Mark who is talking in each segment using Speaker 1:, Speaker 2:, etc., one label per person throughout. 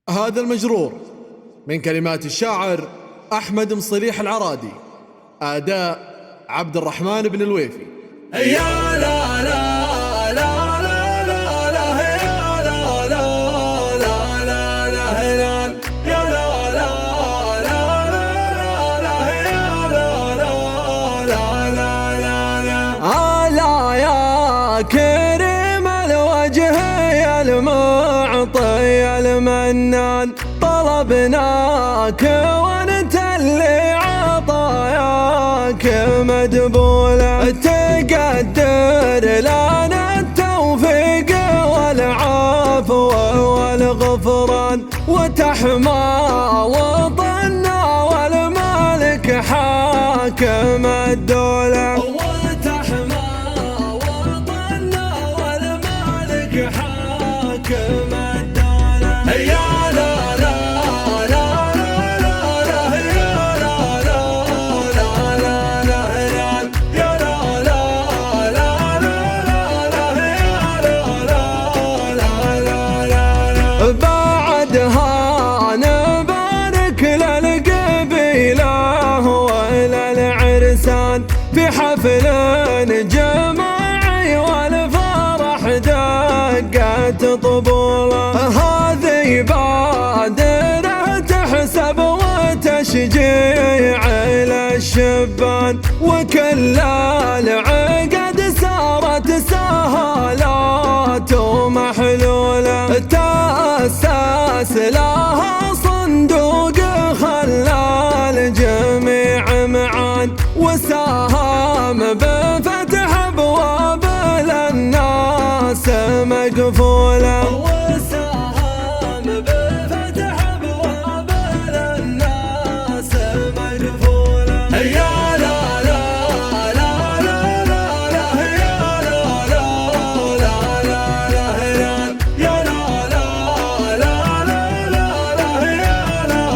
Speaker 1: هذا المجرور من كلمات الشاعر أحمد مصليح العرادي، أداء عبد الرحمن بن الويفي.
Speaker 2: يا لا لا لا لا لا لا يا لا لا لا لا لا يا لا لا لا لا لا يا لا لا لا لا يا كريم الوجه يا المعطي يا المنان، طلبناك وانت اللي عطاياك مدبولة، تقدر لنا التوفيق والعفو والغفران، وتحمى وطننا والمالك حاكم الدولة، وتحمى وطننا والمالك حاكم الدولة. يا لا بعدها نبارك للقبيلة وللعرسان في حفل جماعي والفرح دقت طبوله، هذه بادرة تحسب وتشجيع للشبان، وكل العقد صارت سهالات ومحلولة، تأسس لها صندوق خلى الجميع معان، وساهم بفتح أبواب للناس مقفولة، وساهم بفتح أبواب للناس مقفولة. يا لا لا لا لا لا لا يا لا لا لا لا يا لا لا لا لا لا يا لا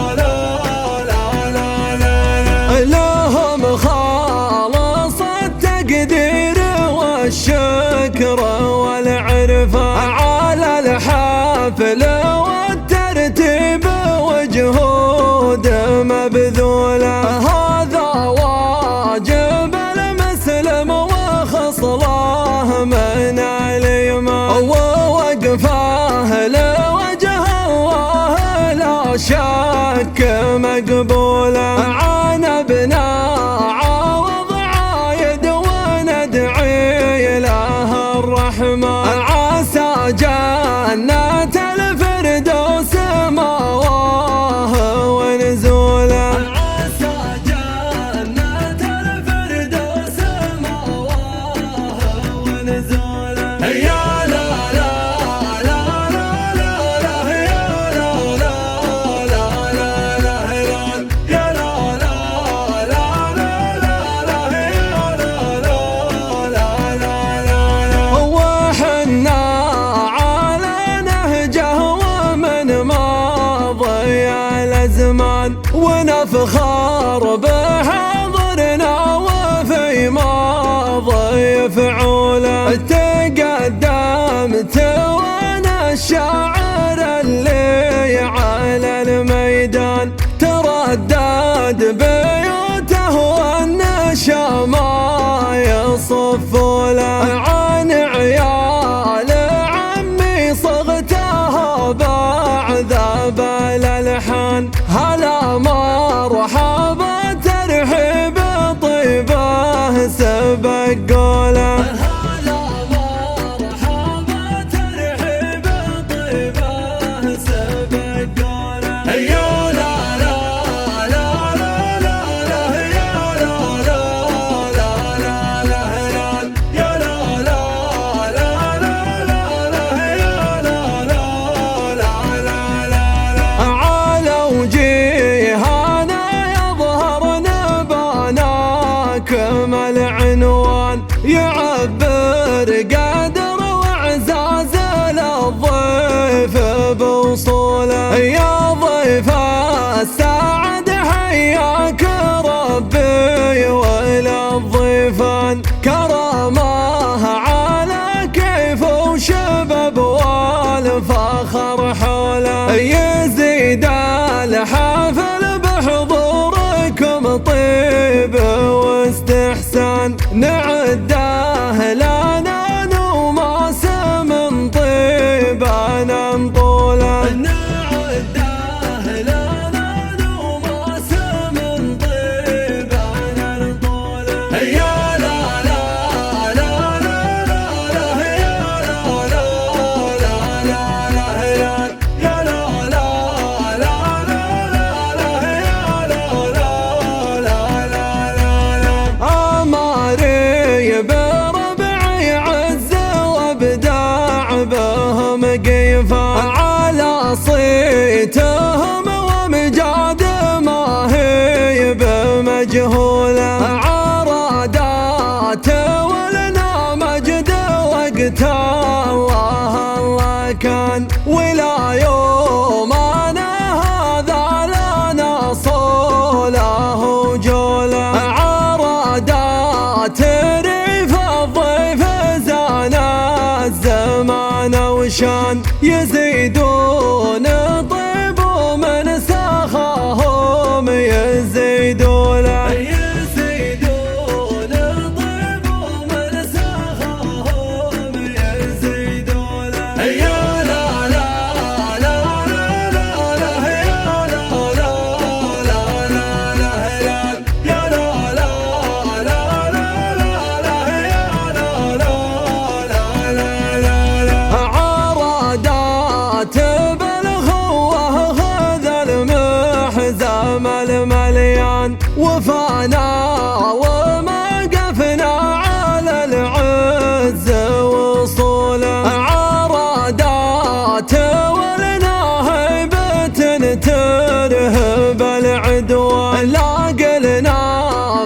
Speaker 2: لا لا. لهم خالص التقدير والشكر والعرفة على الحفل والترتيب وجهود مبذولة، هذا واجب المسلم وخصله من الإيمان، ووقفه لوجه الله لا شك مقبولة، عانبنا عوض عايد وندعي له الرحمن، عسى جنة الفردوس مأواه ونزوله، عسى جنة الفردوس مأواه ونزوله. يا لا لا لا لا لا لا يا لا لا لا لا يا لا لا لا لا لا يا لا لا. وحنا على نهجه ومن ماضي الأزمان، ونفخر بحاضرنا وفي ماضي فعوله، تقدمت وانا الشاعر اللي على الميدان، تردد بيوته والنشا ما يصفوا له، عن عيال عمي صغتها بعذاب الألحان، هلا مرحبا ترحيب طيبه سبق قوله، هلا مرحبا ترحيب طيبه سبق قوله. يا لا لا لا لا لا يا لا لا لا لا يا لا لا لا لا يا لا لا لا. على وجيهنا يظهر نباناكم العنوان، يعبر قدر واعزاز للضيف بوصوله، يا ضيف السعد حياك ربي وللضيفان، كرمه على كيف وشباب والفخر حوله، يزيد نعده لنا نوماس من طيبه ننطوله نعده لنا نوماس من طيبه ننطوله يا لا لا لا لا لا يا لا لا لا لا يا لا لا لا لا يا لا لا لا أماري بربعي عز وابداع بهم قيفا على صيتهم ومجاد ما هي بمجهوله عرادات ولنا مجد وقت الله كان ولا يوم انا هذا لنا صوله وجوله عرادات ريف الضيف زانا الزمان وشان يزيدون طيب ومن سخاهم يزيدون يزيدون طيب ومن سخاهم يزيدون يا لا لا لا لا لا يا لا لا لا لا يا لا لا لا لا يا لا لا عرادات بالخوه هذا المحزم المليان وفانا وما قفنا على العز وصوله عرادات ولنا هيبة ترهب العدوان لا قلنا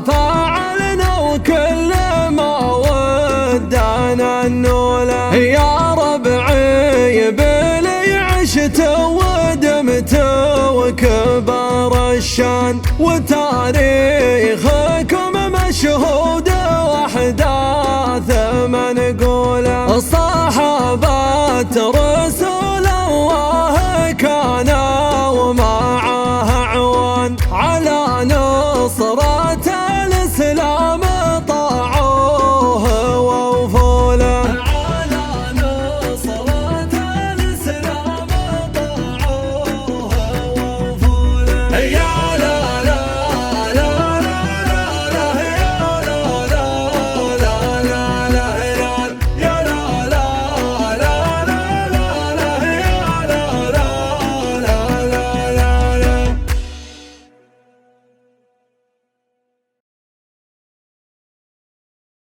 Speaker 2: فعلنا وكل ما ودانا النوله يا ربعي بلي عشت ودمت وكبر الشان وتاريخكم مشهود